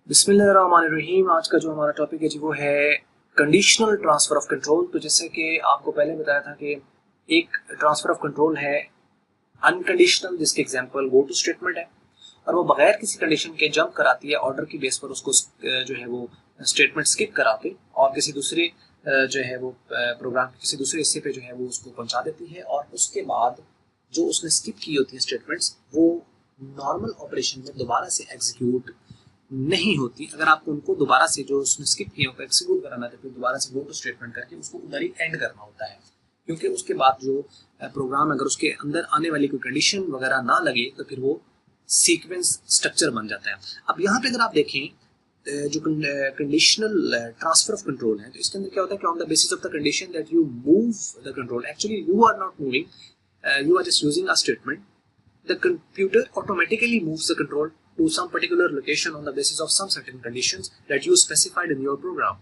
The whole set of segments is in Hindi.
बिस्मिल्लाहिर्रहमानिर्रहीम। आज का जो हमारा टॉपिक है जी वो है कंडीशनल ट्रांसफर ऑफ कंट्रोल। तो जैसे कि आपको पहले बताया था कि एक ट्रांसफर ऑफ कंट्रोल है अनकंडीशनल, जिसके एग्जांपल गो टू स्टेटमेंट है, और वो बगैर किसी कंडीशन के जंप कराती है ऑर्डर की बेस पर उसको जो है वो स्टेटमेंट स्किप करा के और किसी दूसरे जो है वो प्रोग्राम के किसी दूसरे हिस्से पे जो है वो उसको पहुंचा देती है, और उसके बाद जो उसने स्किप की होती है स्टेटमेंट्स वो नॉर्मल ऑपरेशन में दोबारा से एग्जीक्यूट नहीं होती। अगर आपको उनको दोबारा से जो उसने स्किप किया होगा एक्सिक्यूट कराना है तो फिर दोबारा से गो टू स्टेटमेंट करके उसको उधर ही एंड करना होता है, क्योंकि उसके बाद जो प्रोग्राम अगर उसके अंदर आने वाली कोई कंडीशन वगैरह ना लगे तो फिर वो सीक्वेंस स्ट्रक्चर बन जाता है। अब यहाँ पे अगर आप देखें जो कंडीशनल ट्रांसफर ऑफ कंट्रोल है तो इसके अंदर क्या होता है कि on the basis of the condition that you move the control, actually you are not moving, you are just using a statement. The computer automatically moves the control to some particular location on the basis of some certain conditions that you specified in your program.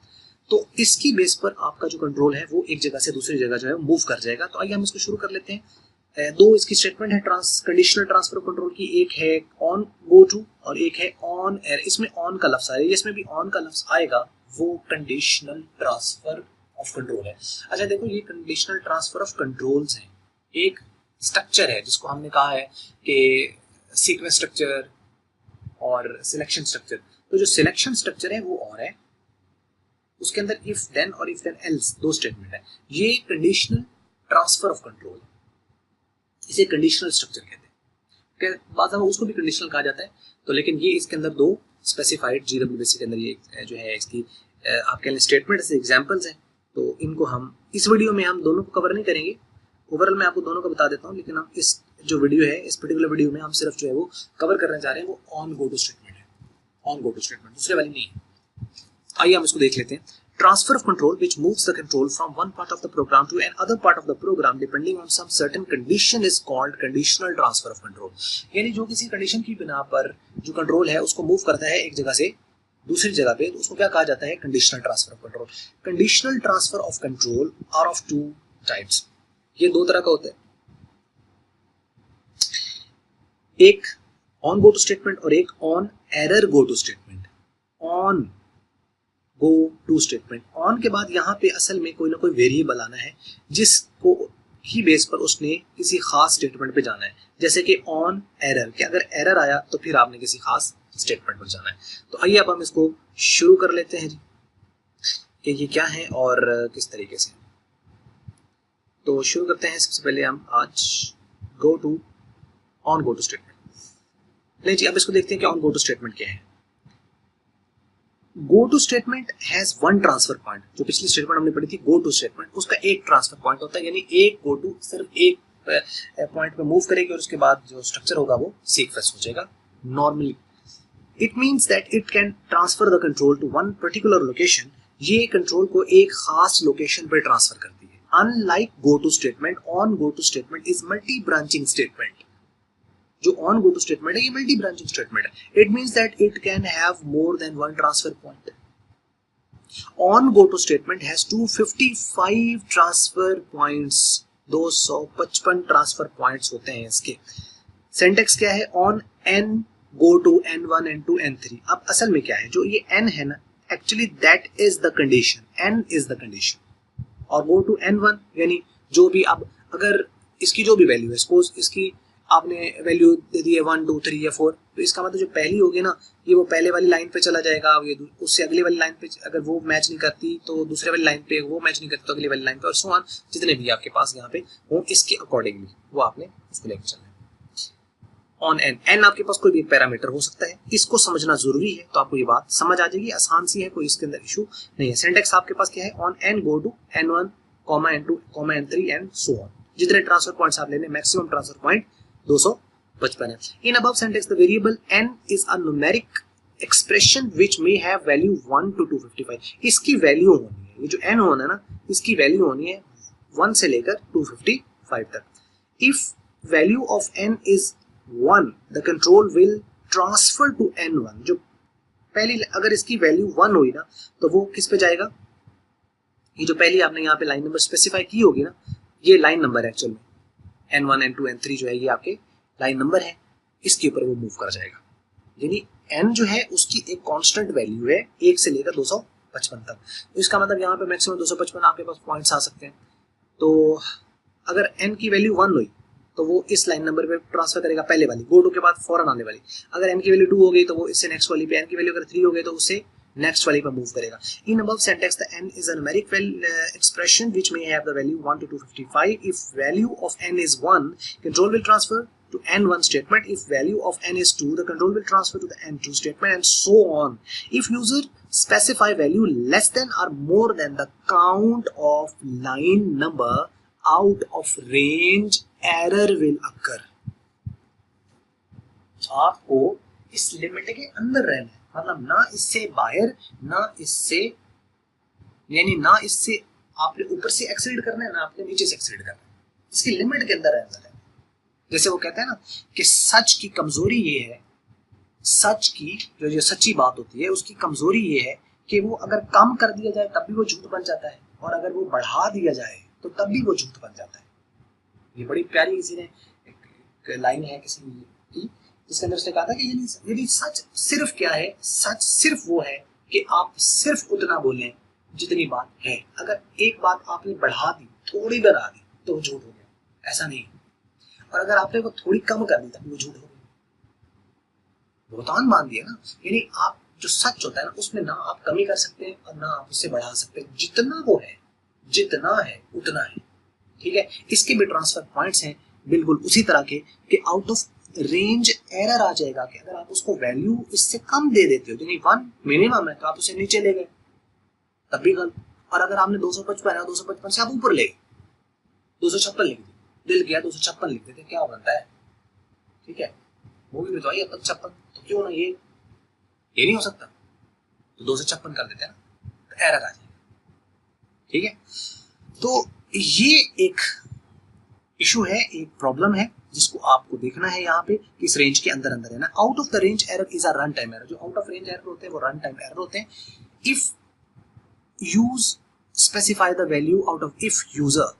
तो इसकी बेस पर आपका जो कंट्रोल है वो एक जगह से दूसरी जगह जो है मूव कर जाएगा। तो आइए हम इसको शुरू कर लेते हैं। दो इसकी स्टेटमेंट है कंडीशनल ट्रांसफर ऑफ कंट्रोल की, एक है ऑन गो टू और एक है ऑन एयर। इसमें ऑन का लफ्ज आएगा, इसमें भी ऑन का लफ्ज आएगा, वो कंडीशनल ट्रांसफर ऑफ कंट्रोल है। अच्छा देखो, ये कंडीशनल ट्रांसफर ऑफ कंट्रोल्स हैं, एक स्ट्रक्चर है जिसको हमने कहा है कि सीक्वेंस स्ट्रक्चर और सिलेक्शन स्ट्रक्चर। तो जो सिलेक्शन स्ट्रक्चर है वो और है, उसके अंदर इफ देन और इफ देन एल्स दो स्टेटमेंट है। ये कंडीशनल ट्रांसफर ऑफ कंट्रोल, इसे कंडीशनल स्ट्रक्चर कहते हैं। बाद में उसको भी कंडीशनल कहा जाता है। तो लेकिन ये इसके अंदर दो स्पेसिफाइड GWBC के अंदर ये जो है इसकी आप कह लें स्टेटमेंट से एग्जांपल्स हैं। तो इनको हम इस वीडियो में हम दोनों को कवर नहीं करेंगे, ओवरऑल मैं आपको दोनों का बता देता हूँ, लेकिन हम इस जो वीडियो है इस पर्टिकुलर वीडियो में हम सिर्फ जो है वो कवर करने जा रहे हैं वो ऑन गो टू स्टेटमेंट है। ऑन गो टू स्टेटमेंट दूसरे वाली नहीं है। आइए हम इसको देख लेते हैं। Transfer of control which moves the control from one part of the program to another part of the program depending on some certain condition is called conditional transfer of control. यानी जो किसी कंडीशन की बिना पर जो कंट्रोल है उसको मूव करता है एक जगह से दूसरी जगह पे, तो उसको क्या कहा जाता है? Conditional transfer of control. Conditional transfer of control are of two types. ये दो तरह का होता है, एक ऑन गो टू स्टेटमेंट और एक on error go to statement. On go to statement, on के बाद यहाँ पे असल में कोई ना कोई वेरिएबल आना है जिसको की बेस पर उसने किसी खास स्टेटमेंट पे जाना है। जैसे कि ऑन एरर, कि अगर एरर आया तो फिर आपने किसी खास स्टेटमेंट पर जाना है। तो आइए अब हम इसको शुरू कर लेते हैं कि ये क्या है और किस तरीके से। तो शुरू करते हैं। सबसे पहले हम आज go to on go to statement ले जी। अब इसको देखते हैं कि ऑन गो टू स्टेटमेंट क्या है। Go to statement has one transfer point. जो पिछली स्टेटमेंट हमने पढ़ी थी गो टू स्टेटमेंट, उसका एक ट्रांसफर पॉइंट होता है, यानी एक गो टू सिर्फ एक पॉइंट पे मूव करेगी और उसके बाद जो स्ट्रक्चर होगा वो सीक्वेंस हो जाएगा normally. It means that it can transfer the control to one particular location. ये कंट्रोल को एक खास लोकेशन पे ट्रांसफर करती है। Unlike go to statement, on go to statement is multi branching statement. जो ऑन गो टू स्टेटमेंट है ये मल्टी ब्रांचिंग स्टेटमेंट है। It means that it can have more than one transfer point. On go to statement has 255 transfer points, 255 transfer points होते हैं इसके। सिंटैक्स क्या है? On n go to N1 N2 N3। अब असल में क्या है, जो ये n है ना, actually that is the condition, n is the condition. और गो टू N1 यानी जो भी, अब अगर इसकी जो भी वैल्यू है, सपोज इसकी आपने वैल्यू दे दी है 1 2 3 या 4, तो इसका मतलब जो पहली होगी ना ये वो पहले वाली लाइन पे चला जाएगा, ये उससे अगली वाली लाइन पे अगर वो मैच नहीं करती तो दूसरे वाली लाइन पे, वो मैच नहीं करती तो अगली वाली लाइन पे, और सो ऑन जितने भी आपके पास यहाँ पे हो इसके अकॉर्डिंगली वो आपने उसको लेकर चलना है। ऑन एन आपके पास कोई भी पैरामीटर हो सकता है, इसको समझना जरूरी है, तो आपको ये बात समझ आ जाएगी, आसान सी है, कोई इसके अंदर इशू नहीं है। सिंटैक्स आपके पास क्या है? On n go to N1, N2, N3 and so on. जितने ट्रांसफर पॉइंट्स आप लेने, मैक्सिमम ट्रांसफर पॉइंट 255 है। In above sentence the variable n is a numeric expression which may have value 1 to 255। इसकी वैल्यू होनी है, ये जो n होना है ना, इसकी वैल्यू होनी है 1 से लेकर 255 तक। If value of n is 1 the control will transfer to N1। जो पहली, अगर इसकी वैल्यू 1 हुई ना तो वो किस पे जाएगा? ये जो पहली आपने यहाँ पे लाइन नंबर स्पेसिफाई की होगी ना, ये लाइन नंबर है एक्चुअल में, N1 N2 N3 जो है ये आपके लाइन नंबर है, इसके ऊपर वो मूव कर जाएगा। यानी n जो है उसकी एक कांस्टेंट वैल्यू है 1 से लेकर 255 तक। तो इसका मतलब यहाँ पे मैक्सिमम 255 आपके पास पॉइंट्स आ सकते हैं। तो अगर n की वैल्यू 1 हुई तो वो इस लाइन नंबर पे ट्रांसफर करेगा, पहले वाली गो टू के बाद फौरन आने वाली। अगर n की वैल्यू 2 हो गई तो वो इससे नेक्स्ट वाली पे, n की वैल्यू अगर 3 हो गई तो उससे नेक्स्ट वाली पे मूव करेगा। In above syntax the n is a numeric expression which may have the value 1 to 255. If value of n is 1, control will transfer to n1 statement. If value of n is 2, the control will transfer to the n2 statement, and so on. If user specify value less than or more than the count of line number out of range, error will occur. आपको इस लिमिट के अंदर रहना है, मतलब ना इससे बाहर ना इससे, यानी ना इससे आपने ऊपर से एक्सीड करना है ना आपने नीचे से एक्सीड करना है, इसकी लिमिट के अंदर रहना है। जैसे वो कहते हैं ना कि सच की कमजोरी ये है, सच की जो सच्ची बात होती है उसकी कमजोरी ये है कि वो अगर कम कर दिया जाए तब भी वो झूठ बन जाता है, और अगर वो बढ़ा दिया जाए तो तब भी वो झूठ बन जाता है। ये बड़ी प्यारी किसी ने एक लाइन है किसी की, जिसके अंदर उसने कहा था कि यदि सच सिर्फ क्या है, सच सिर्फ वो है कि आप सिर्फ उतना बोलें जितनी बात है। अगर एक बात आपने बढ़ा दी, थोड़ी बढ़ा दी तो वो झूठ हो गया, ऐसा नहीं। और अगर आपने वो थोड़ी कम कर दी तब वो झूठ हो गया, बहुतान मान दिया ना। यानी आप जो सच होता है ना उसमें ना आप कमी कर सकते हैं और ना आप उससे बढ़ा सकते हैं, जितना वो है जितना है उतना है। ठीक है, इसके भी ट्रांसफर पॉइंट्स हैं बिल्कुल उसी तरह के कि आउट ऑफ रेंज एरर आ जाएगा कि अगर आप उसको वैल्यू इससे कम दे देते हो, यानी 1 मिनिमम है तो आप उसे नीचे ले गए तब भी गलत। और अगर आपने 255 है 255 से आप ऊपर ले गए, 256 लिख दिया, दिल किया 256 लिख देते, क्या बनता है? ठीक है, मूवी में तो आई अब तक 56, तो क्यों ना ये नहीं हो सकता, तो 256 कर देते हैं ना, तो एरर आ जाएगा। ठीक है, तो ये एक इशू है, एक प्रॉब्लम है जिसको आपको देखना है यहाँ पे कि इस रेंज के अंदर अंदर है ना। Out of the range error is a run time error. जो आउट ऑफ रेंज एरर होते हैं वो रन टाइम एरर होते हैं। If use specify the value out of, if user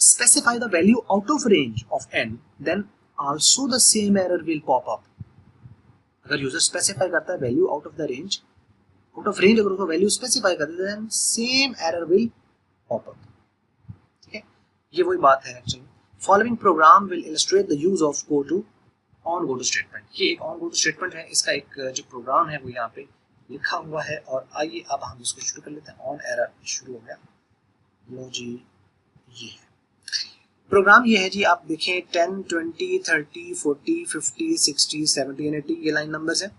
specify the value out of range of n, then also the same error will pop up. अगर यूजर स्पेसिफाई करता है value out of the range, out of range अगर उसको वैल्यू स्पेसिफाई कर देते हैं, same error will pop up. ठीक है, ये वही बात है actually. Following program will illustrate the use of go to on go to statement. ये एक ऑन गो टू स्टेटमेंट है, इसका एक जो प्रोग्राम है वो यहाँ पे लिखा हुआ है। और आइए अब हम इसको शुरू कर लेते हैं। ऑन एरर शुरू हो गया, लो जी ये है प्रोग्राम। ये है जी, आप देखें 10 20 30 40 50 60 70 एंड 80 ये लाइन नंबर्स हैं।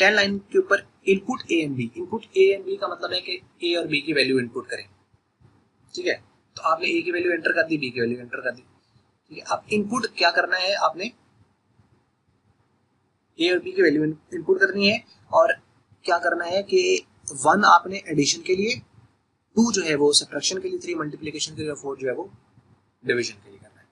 10 लाइन के ऊपर input A and B. Input A and B का मतलब है कि ए और बी की वैल्यू इनपुट करें। ठीक है, तो आपने ए की वैल्यू एंटर कर दी, बी की वैल्यू एंटर कर दी। ठीक है, अब इनपुट क्या करना है, आपने ए और बी की वैल्यू इनपुट करनी है। और क्या करना है कि 1 आपने एडिशन के लिए, 2 जो है वो सब्ट्रैक्शन के लिए, 3 मल्टीप्लिकेशन के लिए, 4 जो है वो डिवीजन के लिए करना है।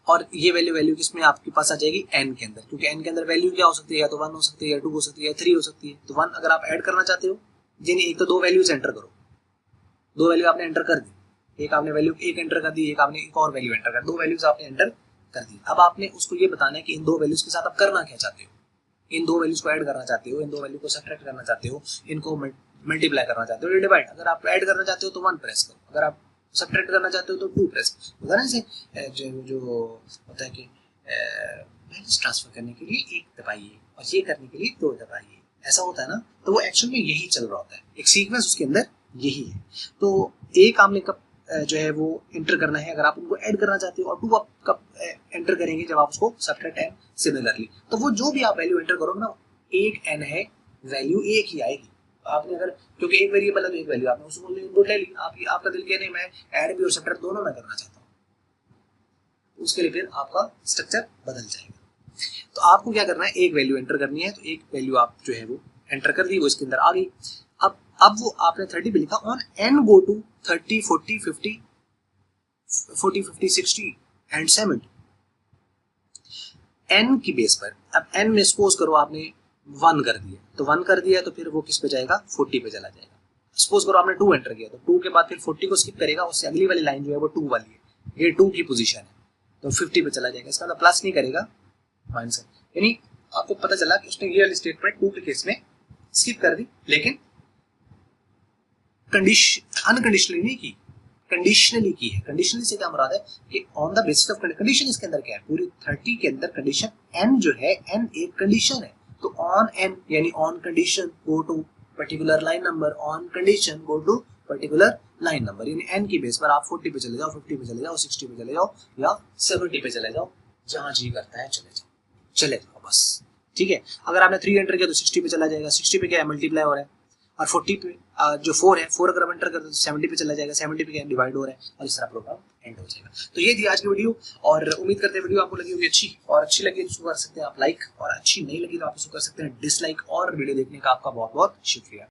और ये वैल्यू किसमें आपके पास आ जाएगी, n के अंदर, क्योंकि n के अंदर वैल्यू क्या हो सकती है, या तो 1 हो सकती है, या 2 हो सकती है, या 3 हो सकती है। तो 1 अगर आप ऐड करना चाहते हो, यानी एक तो 2 वैल्यूज एंटर करो, 2 वैल्यू आपने एंटर कर दी, एक आपने वैल्यू एक एंटर कर दी, एक आपने एक और वैल्यू एंटर कर, 2 वैल्यूज आपने एंटर कर दी। अब आपने उसको ये बताना है कि इन 2 वैल्यूज के साथ आप करना क्या चाहते हो। इन 2 वैल्यूज को ऐड करना चाहते हो, इन 2 वैल्यू को सब्ट्रैक्ट करना चाहते हो, इनको मल्टीप्लाई करना चाहते हो, डिवाइड। अगर आप ऐड करना चाहते हो तो 1 प्रेस करो, अगर आप सब्ट्रैक्ट करना चाहते हो तो 2 प्रेस करो। उदाहरण से जो होता है कि वैल्यूज ट्रांसफर करने के लिए 1 दबाइए और ये करने के लिए 2 दबाइए, ऐसा होता है ना। तो वो एक्चुअल में यही चल रहा होता है, एक सीक्वेंस उसके अंदर यही है। तो एक आपने कब जो है वो एंटर करना है अगर आप उनको ऐड करना चाहते हो, और 2 आप कब एंटर करेंगे जब आप उसको सब्ट्रैक्ट एंड सिमिलरली। तो वो जो भी आप वैल्यू एंटर करोगे ना, एक n है, वैल्यू एक ही आएगी। आपने अगर, क्योंकि एक वेरिएबल है तो एक वैल्यू आपने उसको इनपुट ले ली, आपका दिल कह नहीं मैं ऐड भी और सब्ट्रैक्ट दोनों में करना चाहता हूँ, उसके लिए फिर आपका स्ट्रक्चर बदल जाएगा। तो आपको क्या करना है, एक वैल्यू एंटर करनी है, तो एक वैल्यू आप जो है वो एंटर कर दी, वो इसके अंदर आ गई। अब वो आपने 30 पे लिखा, on n go to 30 40 50 60 and 70 n की बेस पर। अब n में सपोज करो आपने 1 कर दिया, तो 1 कर दिया तो फिर वो किस पे जाएगा, 40 पे चला जाएगा। सपोज करो आपने 2 एंटर किया, तो 2 के बाद फिर 40 को स्किप करेगा, उससे अगली वाली लाइन जो है वो 2 वाली है, ये 2 की पोजीशन है। तो 50 पे चला जाएगा, इसका मतलब प्लस नहीं करेगा, माइनस है। यानी आपको पता चला कि उसने ये वाली स्टेटमेंट टू के केस में स्किप कर दी, लेकिन अनकंडीशनली नहीं की, कंडीशनली की है। कंडीशनली से क्या मुराद है कि on the basis of condition, इसके अंदर क्या है, पूरी 30 के अंदर कंडीशन एन जो है, एन एक कंडीशन है, तो ऑन एन यानी on condition go to particular line number, on condition go to particular line number, यानी एन की बेस पर आप 40 पे चले जाओ, 50 पे चले जाओ, 60 पे चले जाओ या 70 पे चले जाओ, जहां जी करता है चले जाओ बस, ठीक है। अगर आपने 3 एंटर किया तो 60 पे चला जाएगा, 60 पे क्या है, मल्टीप्लाई हो रहा है, और 40 पे जो 4 है, 4 अगर हम एंटर करते तो 70 पे चला जाएगा, 70 पे क्या डिवाइड हो रहा है, और इस तरह प्रोग्राम एंड हो जाएगा। तो ये थी आज की वीडियो, और उम्मीद करते हैं वीडियो आपको लगी होगी अच्छी, और अच्छी लगी तो इसको कर सकते हैं आप लाइक, और अच्छी नहीं लगी तो आप इसको कर सकते हैं डिसलाइक। और वीडियो देखने का आपका बहुत बहुत शुक्रिया।